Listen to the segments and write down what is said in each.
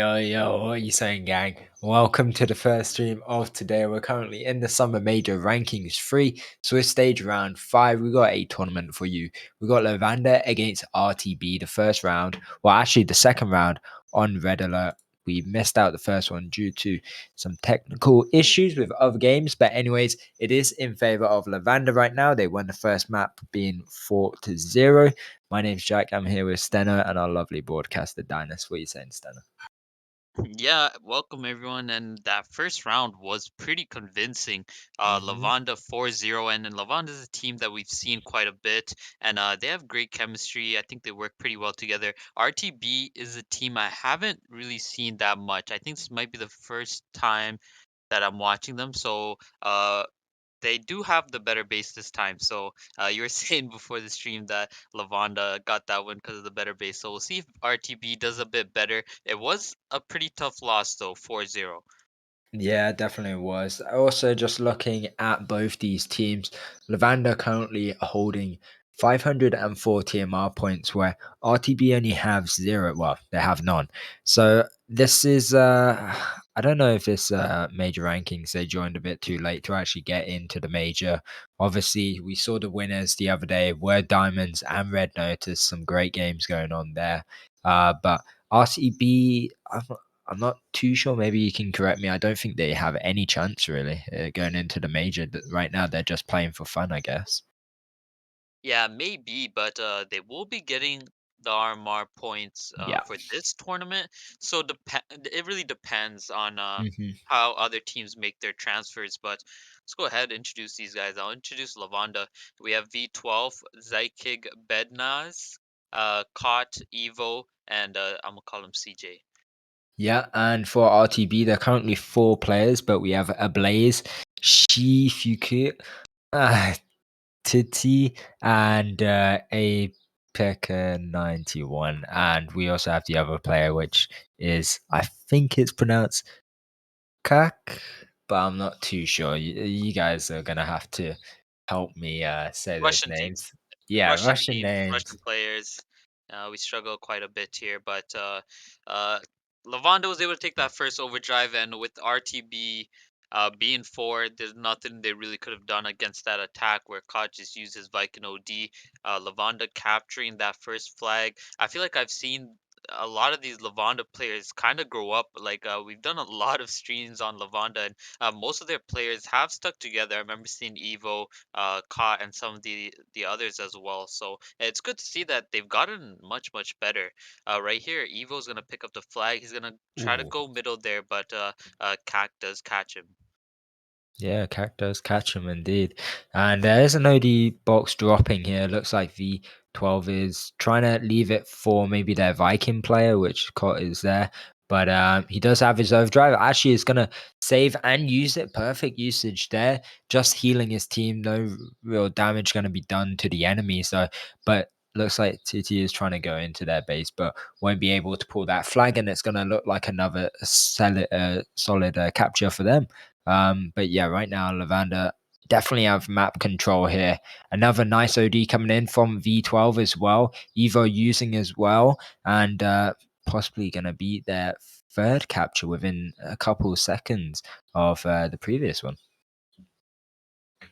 Yo, yo, what are you saying, gang? Welcome to the first stream of today. We're currently in the Summer Major Rankings 3, Swiss Stage Round 5. We got a tournament for you. We got Lavanda against RTB, the first round. Well, actually, the second round on Red Alert. We missed out the first one due to some technical issues with other games. But, anyways, it is in favor of Lavanda right now. They won the first map being 4-0. My name's Jack. I'm here with Steno and our lovely broadcaster, Dinus. What are you saying, Steno? Yeah, welcome everyone. And that first round was pretty convincing. Lavanda 4-0, and then Lavanda is a team that we've seen quite a bit, and they have great chemistry. I think they work pretty well together. RTB is a team I haven't really seen that much. I think this might be the first time that I'm watching them. So, they do have the better base this time. So you were saying before the stream that Lavanda got that one because of the better base. So we'll see if RTB does a bit better. It was a pretty tough loss though, 4-0. Yeah, definitely was. Also, just looking at both these teams, Lavanda currently holding 540 MR points, where RTB only have zero. Well, they have none. So this is, I don't know if this major rankings they joined a bit too late to actually get into the major. Obviously, we saw the winners the other day were Diamonds and Red Notice. Some great games going on there. But RTB, I'm not too sure. Maybe you can correct me. I don't think they have any chance really going into the major. Right now, they're just playing for fun, I guess. Yeah, maybe, but they will be getting the RMR points Yeah. for this tournament. So it really depends on hmm how other teams make their transfers. But let's go ahead and introduce these guys. I'll introduce Lavanda. We have V12, Zykig Bednaz, Kot, Evo, and I'm gonna call him CJ. Yeah, and for RTB, they're currently four players, but we have Ablaze, Shifuku, uh, Titi, and a Pekka 91. And we also have the other player, which is, I think it's pronounced Kak, but I'm not too sure. You guys are gonna have to help me say those Russian team. names. Yeah, Russian Russian teams, Russian names. players. We struggle quite a bit here, but uh, Lavanda was able to take that first overdrive, and with RTB being four, there's nothing they really could have done against that attack where Koch just used his Viking OD. Lavanda capturing that first flag. I feel like I've seen a lot of these Lavanda players kind of grow up. Like we've done a lot of streams on Lavanda, and most of their players have stuck together. I remember seeing Evo, Caught, and some of the others as well. So it's good to see that they've gotten much better. Right here, Evo's gonna pick up the flag. He's gonna try to Ooh. go middle there, but Kak does catch him. Yeah, cactus catch him indeed. And there is an OD box dropping here. Looks like V12 is trying to leave it for maybe their Viking player, which Cot is there. But he does have his overdrive. Actually, is going to save and use it. Perfect usage there. Just healing his team. No real damage going to be done to the enemy. So, but looks like TT is trying to go into their base, but won't be able to pull that flag. And it's going to look like another solid capture for them. But yeah, right now Lavanda definitely have map control here. Another nice OD coming in from V12 as well. Evo using as well, and possibly going to be their third capture within a couple of seconds of the previous one.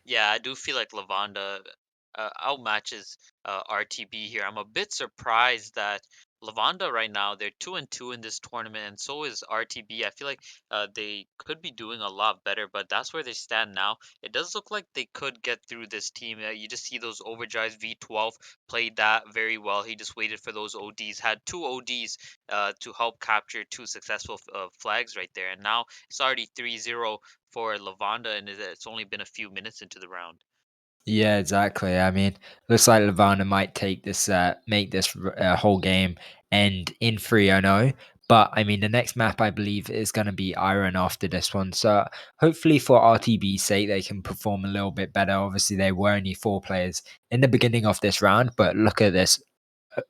Yeah, I do feel like Lavanda outmatches RTB here. I'm a bit surprised that Lavanda right now they're 2-2 in this tournament, and so is RTB. I feel like they could be doing a lot better, but that's where they stand now. It does look like they could get through this team. You just see those overdrives. V12 played that very well. He just waited for those ODs, had two ODs to help capture two successful flags right there, and now it's already 3-0 for Lavanda, and it's only been a few minutes into the round. Yeah, exactly. I mean, looks like Lavana might take this, make this whole game end in 3-0. But I mean, the next map I believe is going to be Iron after this one. So hopefully for RTB's sake, they can perform a little bit better. Obviously, they were only four players in the beginning of this round, but look at this.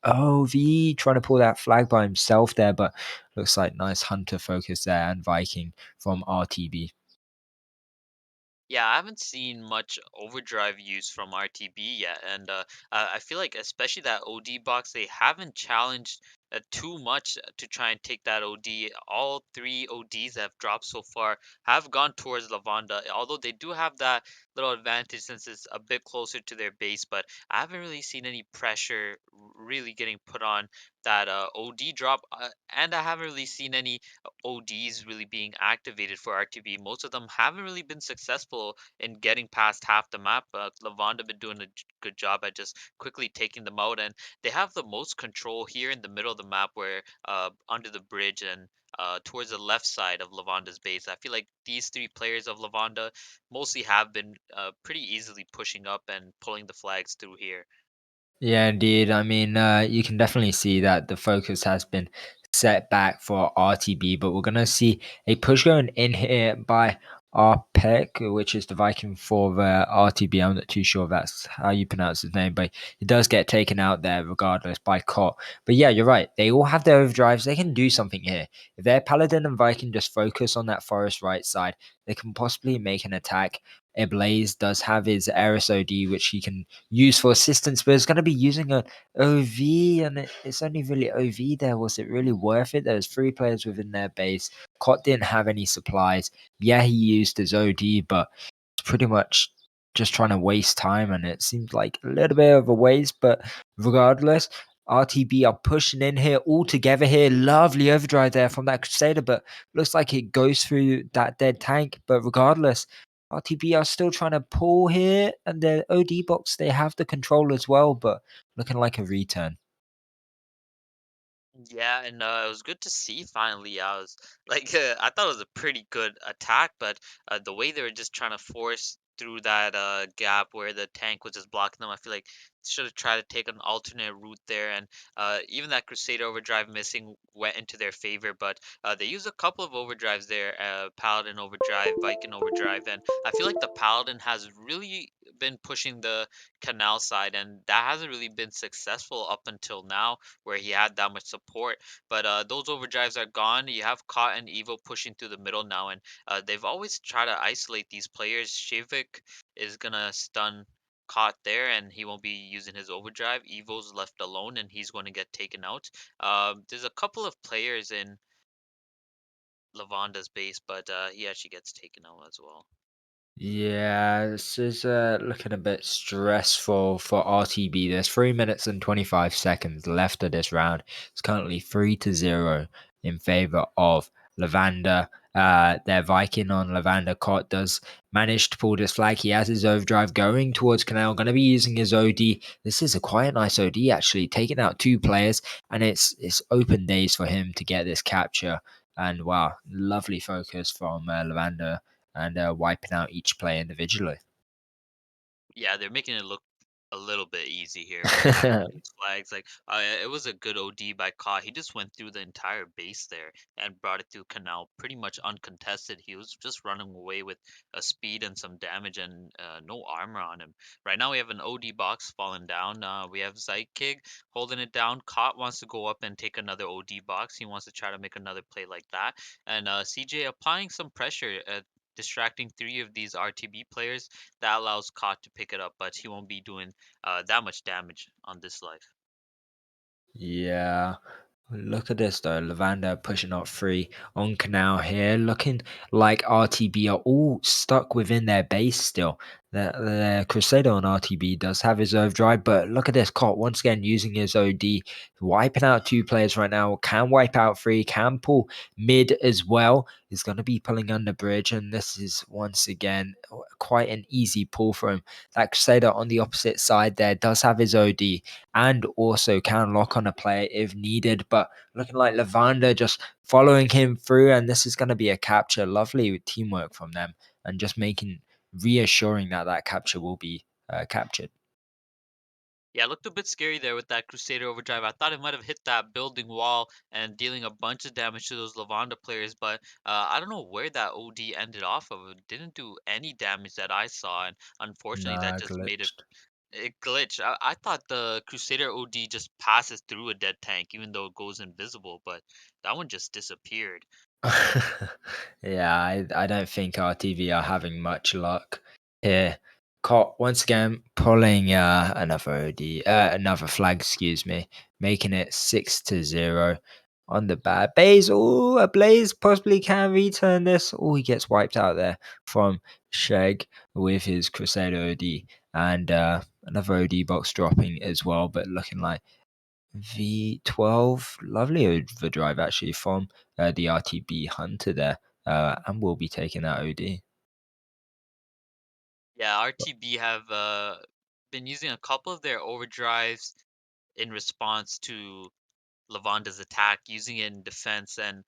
Oh, V trying to pull that flag by himself there, but looks like nice Hunter focus there and Viking from RTB. Yeah, I haven't seen much overdrive use from RTB yet, and I feel like especially that OD box, they haven't challenged too much to try and take that OD. All three ODs that have dropped so far have gone towards Lavanda, although they do have that little advantage since it's a bit closer to their base. But I haven't really seen any pressure really getting put on that OD drop, and I haven't really seen any ODs really being activated for RTB. Most of them haven't really been successful in getting past half the map. Lavanda been doing a good job at just quickly taking them out, and they have the most control here in the middle of the map where under the bridge and towards the left side of Lavanda's base. I feel like these three players of Lavanda mostly have been pretty easily pushing up and pulling the flags through here. Yeah, indeed. I mean, you can definitely see that the focus has been set back for RTB, but we're gonna see a push going in here by Arpek, which is the Viking for the RTB. I'm not too sure if that's how you pronounce his name, but he does get taken out there regardless by Cot. But yeah, you're right. They all have their overdrives. They can do something here. If their Paladin and Viking just focus on that forest right side, they can possibly make an attack. Ablaze does have his Eris OD, which he can use for assistance, but it's going to be using an OV, and it's only really OV there. Was it really worth it? There's three players within their base. Cot didn't have any supplies. Yeah, he used his OD, but it's pretty much just trying to waste time, and it seems like a little bit of a waste, but regardless. RTB are pushing in here all together here. Lovely overdrive there from that Crusader, but looks like it goes through that dead tank. But regardless, RTB are still trying to pull here, and the OD box, they have the control as well, but looking like a return. Yeah, and it was good to see finally. I was like, I thought it was a pretty good attack, but the way they were just trying to force through that gap where the tank was just blocking them, I feel like should have tried to take an alternate route there. And even that Crusader overdrive missing went into their favor, but they used a couple of overdrives there, Paladin overdrive, Viking overdrive, and I feel like the Paladin has really been pushing the canal side, and that hasn't really been successful up until now where he had that much support. But those overdrives are gone. You have Cot and Evo pushing through the middle now, and they've always tried to isolate these players. Shivik is gonna stun Cot there, and he won't be using his overdrive. Evo's left alone, and he's going to get taken out. There's a couple of players in Lavanda's base, but he actually gets taken out as well. Yeah, this is looking a bit stressful for RTB. There's 3 minutes and 25 seconds left of this round. It's currently 3-0 in favor of Lavanda. Their Viking on Lavanda Cot does manage to pull this flag. He has his overdrive going towards Canal, going to be using his OD. This is a quite nice OD actually, taking out two players, and it's open days for him to get this capture. And wow, lovely focus from Lavanda and wiping out each player individually. Yeah, they're making it look a little bit easy here by having these flags. Like, it was a good OD by Ka. He just went through the entire base there and brought it through Canal pretty much uncontested. He was just running away with a speed and some damage and no armor on him. Right now we have an OD box falling down. We have Zyking holding it down. Kot wants to go up and take another OD box. He wants to try to make another play like that. And CJ applying some pressure, distracting three of these RTB players that allows Kot to pick it up, but he won't be doing that much damage on this life. Yeah. Look at this though, Lavanda pushing up free on Canal here, looking like RTB are all stuck within their base still. The Crusader on RTB does have his overdrive, but look at this, Cot once again using his OD, wiping out two players right now, can wipe out three, can pull mid as well. He's going to be pulling under bridge, and this is once again quite an easy pull for him. That Crusader on the opposite side there does have his OD and also can lock on a player if needed. But looking like Lavanda just following him through, and this is going to be a capture. Lovely teamwork from them, and just making reassuring that that capture will be captured. Yeah, it looked a bit scary there with that Crusader overdrive. I thought it might have hit that building wall and dealing a bunch of damage to those Lavanda players, but I don't know where that OD ended off of. It didn't do any damage that I saw, and unfortunately, that Nah, just made it glitched. it glitch. I thought the Crusader OD just passes through a dead tank, even though it goes invisible, but that one just disappeared. Yeah, I don't think RTV are having much luck here. Caught once again pulling another OD, another flag, excuse me, making it 6-0 on the bad. Basil, a Blaze possibly can return this. Oh, he gets wiped out there from Sheg with his Crusader OD and another OD box dropping as well, but looking like V12. Lovely overdrive actually from the RTB Hunter there, and we'll be taking that OD. Yeah, RTB have been using a couple of their overdrives in response to Lavanda's attack, using it in defense. And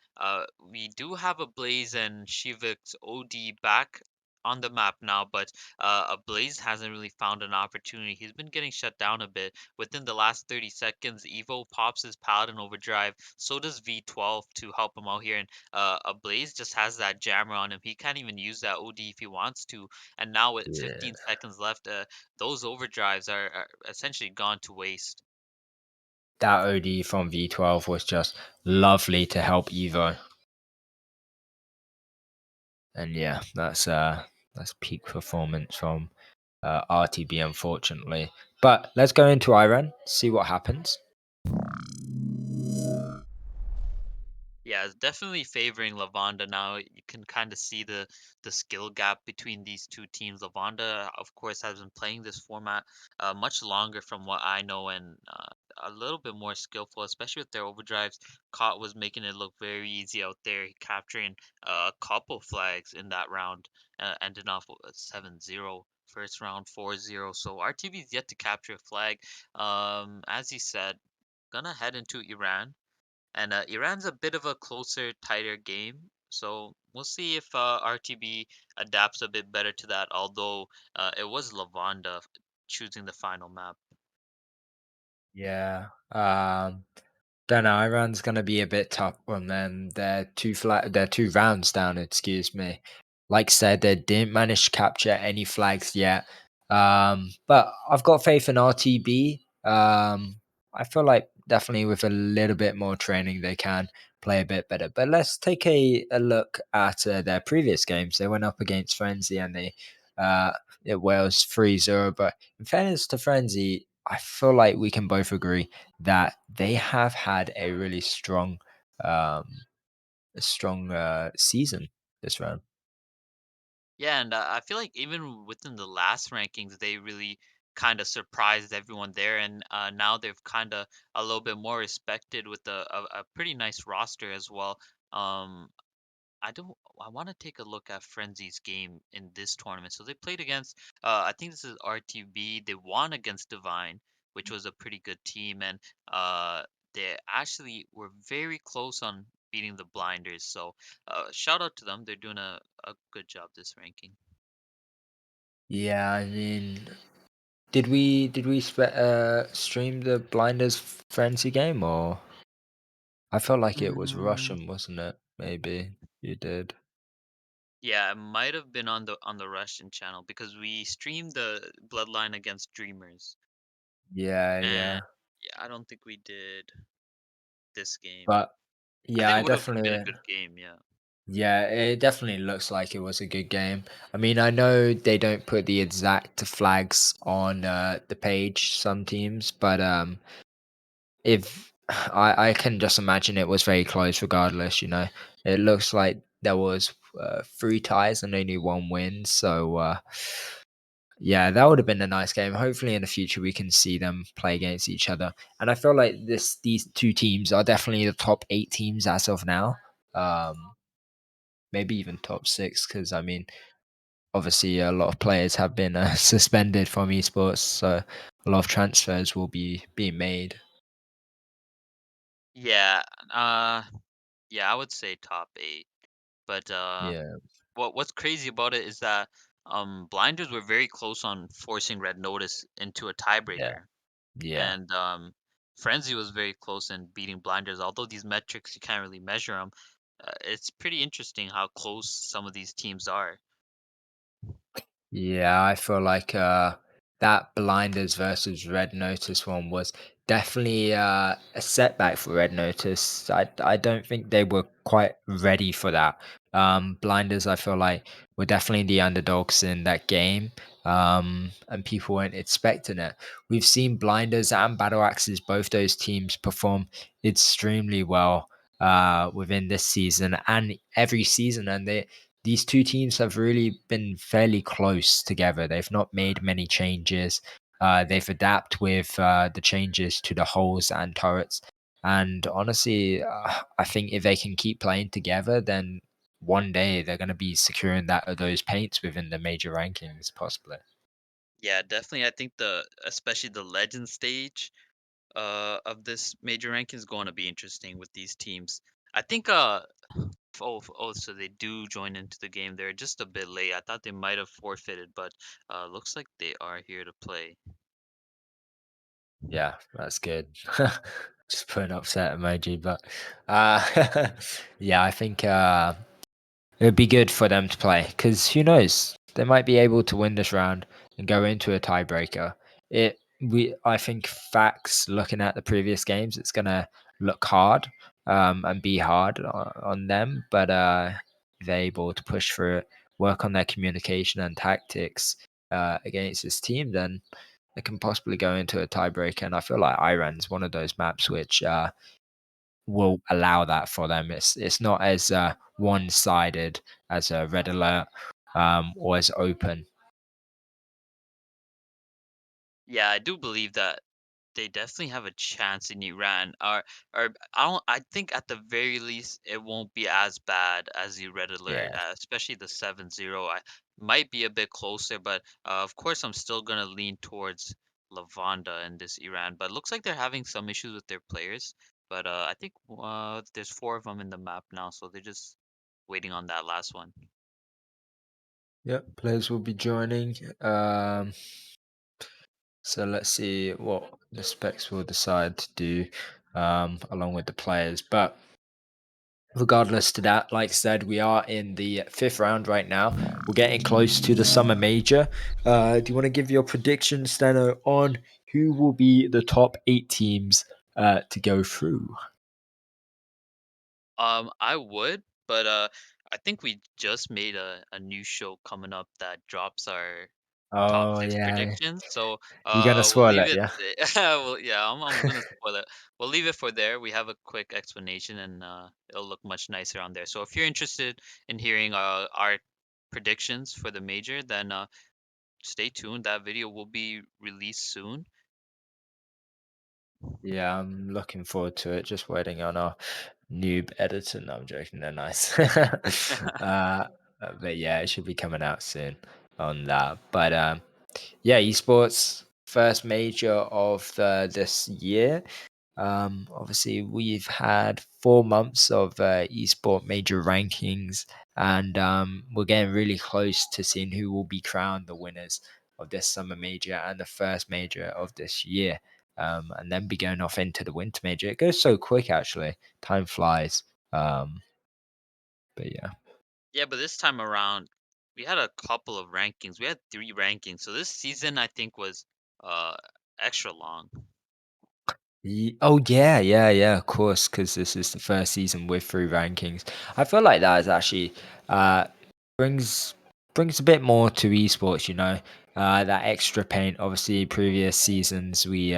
we do have a Blaze and Shivik's OD back on the map now, but a Blaze hasn't really found an opportunity. He's been getting shut down a bit. Within the last 30 seconds, Evo pops his Paladin overdrive. So does V12 to help him out here. And a Blaze just has that jammer on him. He can't even use that OD if he wants to. And now with Yeah. 15 seconds left, those overdrives are essentially gone to waste. That OD from V12 was just lovely to help Evo. And yeah, that's peak performance from RTB unfortunately. But let's go into Iran, see what happens. Yeah, it's definitely favoring Lavanda now. You can kind of see the skill gap between these two teams. Lavanda, of course, has been playing this format much longer from what I know, and a little bit more skillful, especially with their overdrives. Cott was making it look very easy out there, capturing a couple flags in that round, ending off with a 7-0. First round 4-0. So RTB is yet to capture a flag. As he said, gonna head into Iran. And Iran's a bit of a closer, tighter game. So we'll see if RTB adapts a bit better to that, although it was Lavanda choosing the final map. Yeah. Don't know. Iran's gonna be a bit tough on them. They're 2 rounds down. Excuse me. Like said, they didn't manage to capture any flags yet. But I've got faith in RTB. I feel like definitely with a little bit more training, they can play a bit better. But let's take a look at their previous games. They went up against Frenzy and uh, it was 3-0. But in fairness to Frenzy, I feel like we can both agree that they have had um, a strong season this round. Yeah, and I feel like even within the last rankings, they really kind of surprised everyone there, and now they've kind of a little bit more respected with a pretty nice roster as well. Um, I don't. I want to take a look at Frenzy's game in this tournament. So they played against. I think this is RTB. They won against Divine, which was a pretty good team, and uh, they actually were very close on beating the Blinders. So shout out to them. They're doing a good job this ranking. Yeah, I mean, did we stream the Blinders Frenzy game, or I felt like it was Mm, Russian, wasn't it? Maybe you did. yeah, it might have been on the Russian channel because we streamed the Bloodline against Dreamers, Yeah, and yeah. yeah, I don't think we did this game. But I yeah, think I it would have been a definitely. good game, yeah. Yeah, it definitely looks like it was a good game. I mean, I know they don't put the exact flags on the page, some teams, but if I can just imagine it was very close regardless, you know. It looks like there was 3 ties and only 1 win, so yeah, that would have been a nice game. Hopefully in the future we can see them play against each other. And I feel like these 2 teams are definitely the top 8 teams as of now. Um maybe even top 6 cuz I mean obviously a lot of players have been suspended from esports, so a lot of transfers will be being made. Yeah, uh, yeah, I would say top 8. But Yeah, what's crazy about it is that Blinders were very close on forcing Red Notice into a yeah, tiebreaker, yeah. and Frenzy was very close in beating Blinders. Although these metrics you can't really measure them, it's pretty interesting how close some of these teams are. Yeah, I feel like that Blinders versus Red Notice one was definitely a setback for Red Notice. I don't think they were quite ready for that. Blinders, I feel like, were definitely the underdogs in that game. and people weren't expecting it. We've seen Blinders and Battle Axes, both those teams, perform extremely well within this season and every season, and these two teams have really been fairly close together. They've not made many changes. They've adapted with the changes to the holes and turrets. And honestly, I think if they can keep playing together, then one day they're going to be securing those paints within the major rankings, possibly. Yeah, definitely. I think especially the legend stage of this major ranking is going to be interesting with these teams. I think so they do join into the game. They're just a bit late. I thought they might have forfeited, but looks like they are here to play. Yeah, that's good. Just put an upset emoji, but uh, yeah, I think it'd be good for them to play because who knows? They might be able to win this round and go into a tiebreaker. I think facts looking at the previous games, it's gonna look hard and be hard on them, but if they're able to push through it, work on their communication and tactics against this team, then they can possibly go into a tiebreaker. And I feel like Iran's one of those maps which will allow that for them. It's not as one sided as a red alert or as open. Yeah, I do believe that they definitely have a chance in Iran. Or I don't. I think at the very least it won't be as bad as the red alert, Yeah. especially the 7-0. I might be a bit closer, but of course I'm still gonna lean towards Lavanda in this Iran. But looks like they're having some issues with their players. But I think there's four of them in the map now, so they're just waiting on that last one. Yep, players will be joining. So let's see what the specs will decide to do along with the players. But regardless to that, like I said, we are in the fifth round right now. We're getting close to the summer major. Do you want to give your predictions, Stano, on who will be the top 8 teams to go through? I would, but I think we just made a new show coming up that drops our top Oh six yeah, predictions. So you're gonna we'll spoil leave it, it. yeah. Well, yeah, I'm gonna spoil it. We'll leave it for there. We have a quick explanation, and it'll look much nicer on there. So if you're interested in hearing our predictions for the major, then stay tuned. That video will be released soon. Yeah, I'm looking forward to it. Just waiting on our noob editor. No, I'm joking. They're nice. But yeah, it should be coming out soon on that. But yeah, esports first major of this year. Obviously, we've had 4 months of esport major rankings, and we're getting really close to seeing who will be crowned the winners of this summer major and the first major of this year. And then be going off into the winter major. It goes so quick, actually. Time flies. Um, but yeah. Yeah, but this time around, we had a couple of rankings. We had three rankings. So this season, I think, was uh extra long. Oh yeah, yeah, of course, because this is the first season with 3 rankings. I feel like that is actually uh, brings brings a bit more to esports. That extra paint. Obviously, previous seasons they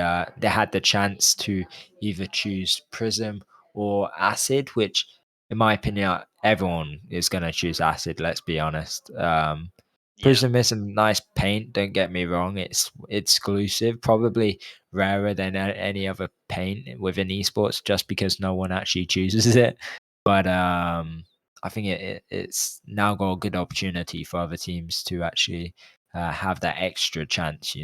had the chance to either choose Prism or Acid, which, in my opinion, everyone is gonna choose Acid. Let's be honest. Yeah. Prism is a nice paint. Don't get me wrong. It's exclusive, probably rarer than any other paint within esports, just because no one actually chooses it. But I think it's now got a good opportunity for other teams to actually have that extra chance.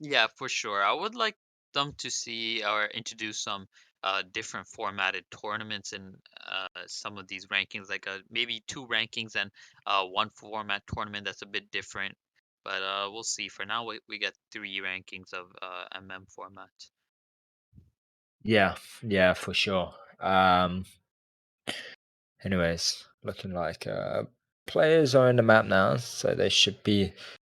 Yeah, for sure. I would like them to see or introduce some different formatted tournaments in some of these rankings, like maybe two rankings and one format tournament that's a bit different. But we'll see. For now, we get three rankings of MM format. Yeah, yeah, for sure. Anyways, looking like players are in the map now, so they should be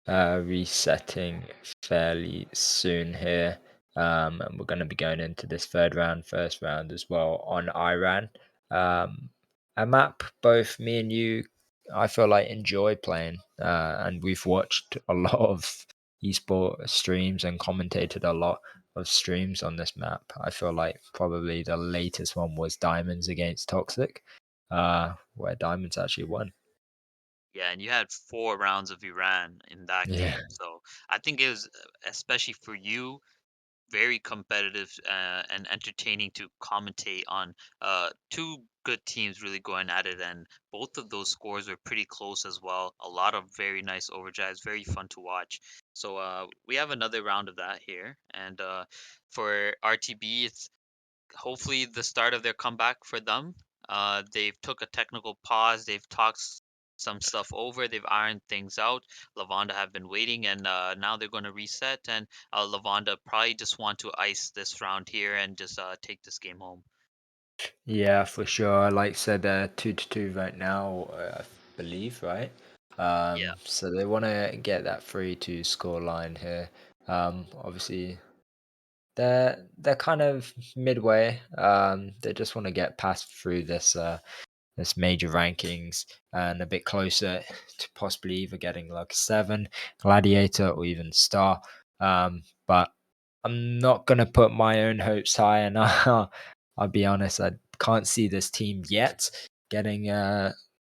resetting fairly soon here. And we're going to be going into this third round, first round as well on Iran. Um, a map both me and you I feel like enjoy playing, and we've watched a lot of esport streams and commentated a lot of streams on this map. I feel like probably the latest one was Diamonds against Toxic, where Diamonds actually won. Yeah, and you had 4 rounds of Iran in that Yeah. game, so I think it was, especially for you, very competitive and entertaining to commentate on two good teams really going at it, and both of those scores were pretty close as well. A lot of very nice overdrives, very fun to watch. So we have another round of that here, and for RTB, it's hopefully the start of their comeback for them. They've took a technical pause. They've talked some stuff over. They've ironed things out. Lavanda have been waiting, and now they're going to reset. And Lavanda probably just want to ice this round here and just take this game home. Yeah, for sure. Like I said, they're 2-2 right now, I believe, right? Yeah, So they want to get that 3-2 score line here. Obviously, they're kind of midway. They just want to get past through this major rankings and a bit closer to possibly either getting like 7 gladiator or even star. But I'm not gonna put my own hopes high, and I'll be honest, I can't see this team yet getting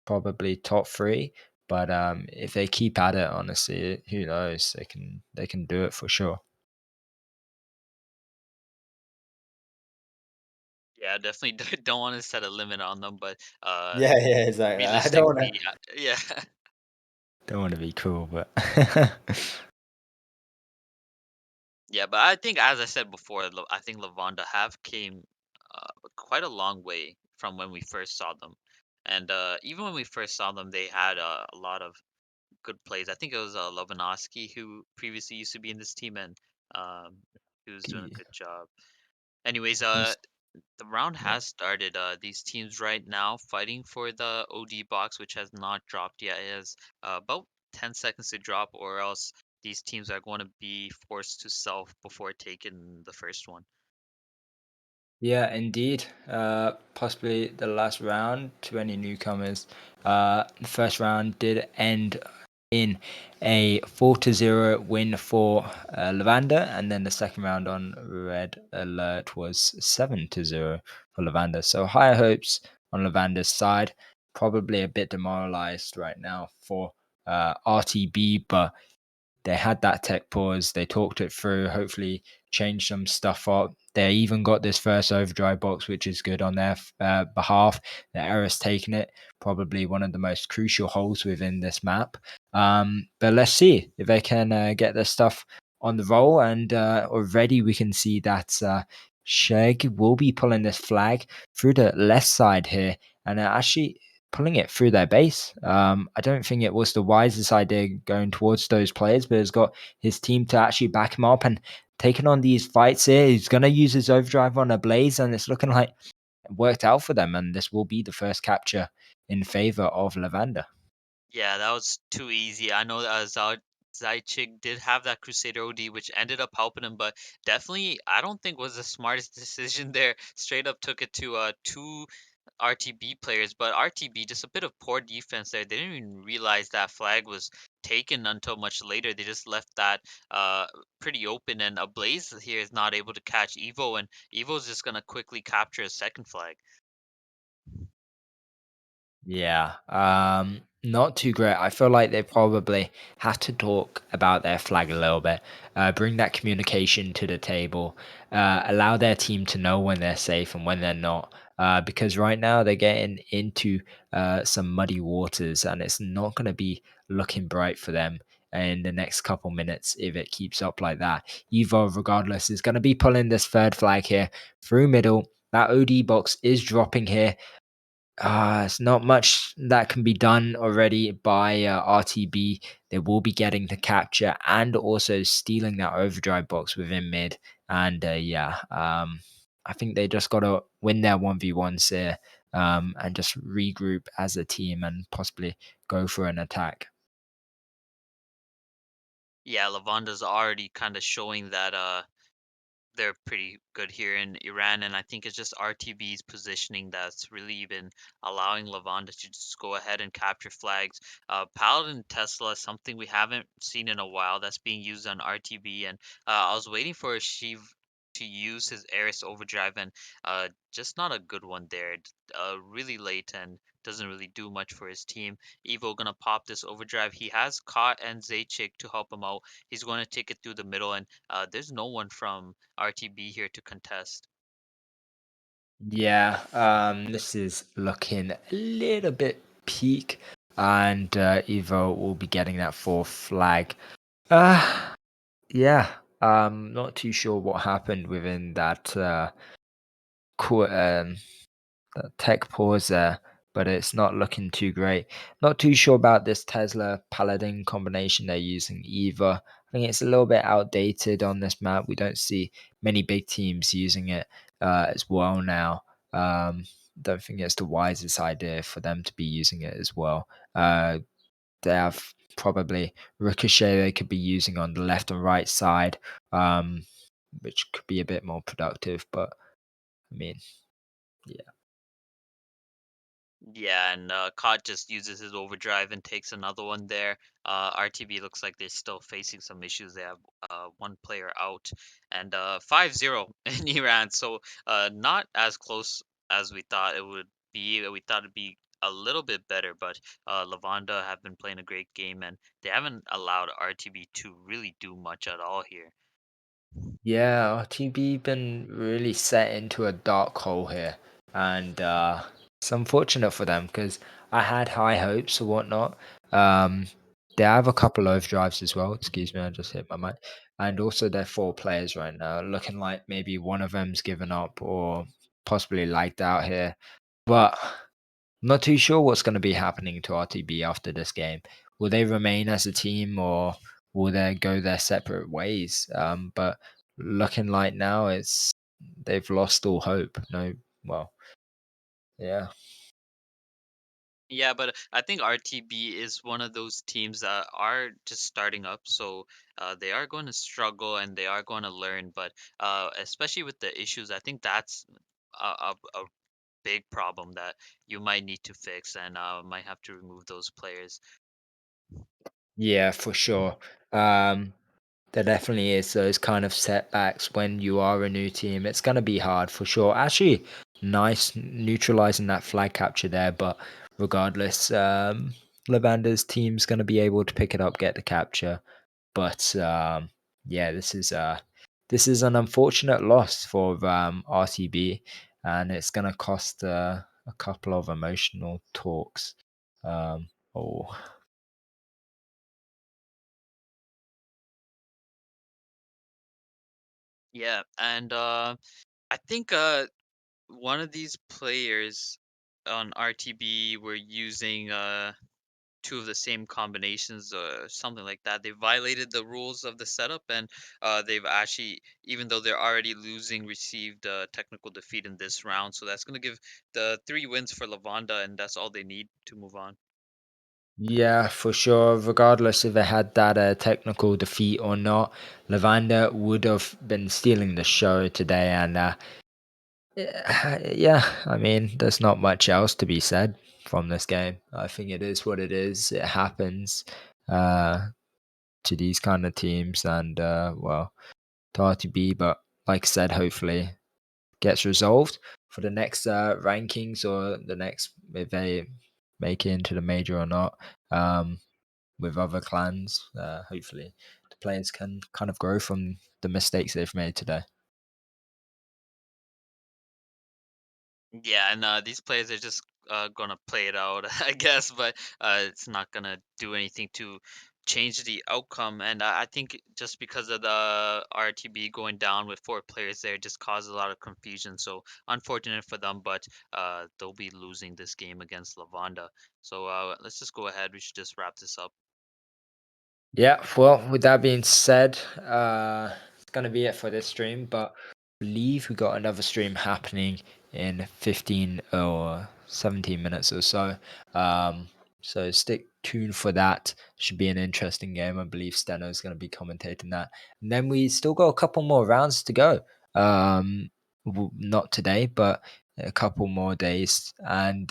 probably top 3. But if they keep at it, honestly, who knows? They can do it for sure. yeah, definitely don't want to set a limit on them, but Yeah, yeah, exactly. I realistically, yeah. don't wanna be cruel, but Yeah, but I think, as I said before, I think Lavanda have came quite a long way from when we first saw them, and even when we first saw them, they had a lot of good plays. I think it was Lovanovsky who previously used to be in this team, and um, he was doing a yeah, good job. Anyways, he's the round yeah. has started. These teams right now fighting for the OD box, which has not dropped yet. It has about 10 seconds to drop, or else these teams are going to be forced to self before taking the first one. Yeah, indeed. Possibly the last round to any newcomers. The first round did end in a 4-0 win for Lavanda, and then the second round on Red Alert was 7-0 for Lavanda. So higher hopes on Lavanda's side. Probably a bit demoralized right now for RTB, but they had that tech pause. They talked it through, hopefully changed some stuff up. They even got this first overdrive box, which is good on their behalf. The error's taken it, probably one of the most crucial holes within this map. But let's see if they can get their stuff on the roll. And already we can see that Sheg will be pulling this flag through the left side here. And actually, pulling it through their base. I don't think it was the wisest idea going towards those players, but has got his team to actually back him up and taking on these fights here. He's going to use his overdrive on a blaze, and it's looking like it worked out for them. And this will be the first capture in favor of Lavanda. Yeah, that was too easy. I know that Zaychik did have that Crusader OD, which ended up helping him, but definitely I don't think was the smartest decision there. Straight up took it to two RTB players, but RTB just a bit of poor defense there. They didn't even realize that flag was taken until much later. They just left that pretty open, and Ablaze here is not able to catch Evo, and Evo's just gonna quickly capture a second flag. Yeah, not too great. I feel like they probably have to talk about their flag a little bit, bring that communication to the table, allow their team to know when they're safe and when they're not. Because right now they're getting into some muddy waters, and it's not going to be looking bright for them in the next couple minutes if it keeps up like that. Evo, regardless, is going to be pulling this third flag here through middle. That OD box is dropping here. It's not much that can be done already by RTB. They will be getting the capture and also stealing that overdrive box within mid. And I think they just got to win their 1v1s here and just regroup as a team and possibly go for an attack. Yeah, Lavanda's already kind of showing that they're pretty good here in Iran, and I think it's just RTB's positioning that's really been allowing Lavanda to just go ahead and capture flags. Paladin Tesla is something we haven't seen in a while that's being used on RTB, and I was waiting for Shiv to use his Eris Overdrive, and just not a good one there. Really late and doesn't really do much for his team. Evo gonna pop this Overdrive. He has Kot and Zaychik to help him out. He's going to take it through the middle, and there's no one from RTB here to contest. Yeah, this is looking a little bit peak, and Evo will be getting that fourth flag. Uh, yeah, not too sure what happened within that qu- um, tech pause there, but it's not looking too great. Not too sure about this Tesla Paladin combination they're using either. I think it's a little bit outdated on this map. We don't see many big teams using it as well now. Um, don't think it's the wisest idea for them to be using it as well. They have probably Ricochet they could be using on the left and right side, um, which could be a bit more productive. But I mean, yeah. Yeah, and Kot just uses his overdrive and takes another one there. RTB looks like they're still facing some issues. They have one player out and 5-0 in Iran. So not as close as we thought it would be. We thought it'd be a little bit better, but Lavanda have been playing a great game and they haven't allowed RTB to really do much at all here. Yeah, RTB been really set into a dark hole here, and it's unfortunate for them because I had high hopes or whatnot. Um, they have a couple overdrives as well. Excuse me, I just hit my mic. And also, they're four players right now, looking like maybe one of them's given up or possibly lagged out here. But I'm not too sure what's going to be happening to RTB after this game. Will they remain as a team or will they go their separate ways? But looking like now, it's they've lost all hope. No, well, yeah, Yeah, but I think RTB is one of those teams that are just starting up, so they are going to struggle and they are going to learn. But especially with the issues, I think that's a big problem that you might need to fix and might have to remove those players. yeah, for sure. Um, There definitely is those kind of setbacks when you are a new team. It's going to be hard for sure. Actually, nice neutralizing that flag capture there, but regardless, Lavander's team's going to be able to pick it up, get the capture. But yeah, this is an unfortunate loss for RTB, and it's going to cost a couple of emotional talks. Oh. Yeah, and I think one of these players on RTB were using two of the same combinations or something like that. They violated the rules of the setup and they've actually, even though they're already losing, received technical defeat in this round. So that's going to give the 3 wins for Lavanda, and that's all they need to move on. Yeah, for sure. Regardless if they had that technical defeat or not, Lavanda would have been stealing the show today. And yeah, I mean, there's not much else to be said from this game. I think it is what it is. It happens uh, to these kind of teams, and well, to RTB. But like I said, hopefully gets resolved for the next rankings or the next if they make it into the major or not. With other clans. Hopefully, the players can kind of grow from the mistakes they've made today. Yeah, and these players are just gonna play it out, I guess, but it's not gonna do anything to change the outcome. And I think just because of the RTB going down with 4 players there, just caused a lot of confusion. So unfortunate for them, but they'll be losing this game against Lavanda. So let's just go ahead. We should just wrap this up. Yeah, well, with that being said, it's going to be it for this stream, but I believe we got another stream happening in 15 or 17 minutes or so. Um, so stick tuned for that. Should be an interesting game. I believe Steno is going to be commentating that. And then we still got a couple more rounds to go. Not today, but a couple more days. And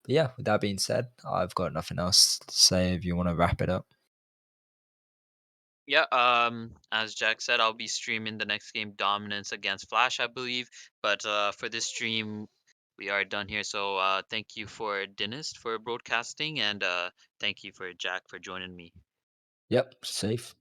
yeah, with that being said, I've got nothing else to say if you want to wrap it up. Yeah, as Jack said, I'll be streaming the next game, Dominance against Flash, I believe. But for this stream, we are done here. So thank you for Dennis for broadcasting, and thank you for Jack for joining me. Yep, safe.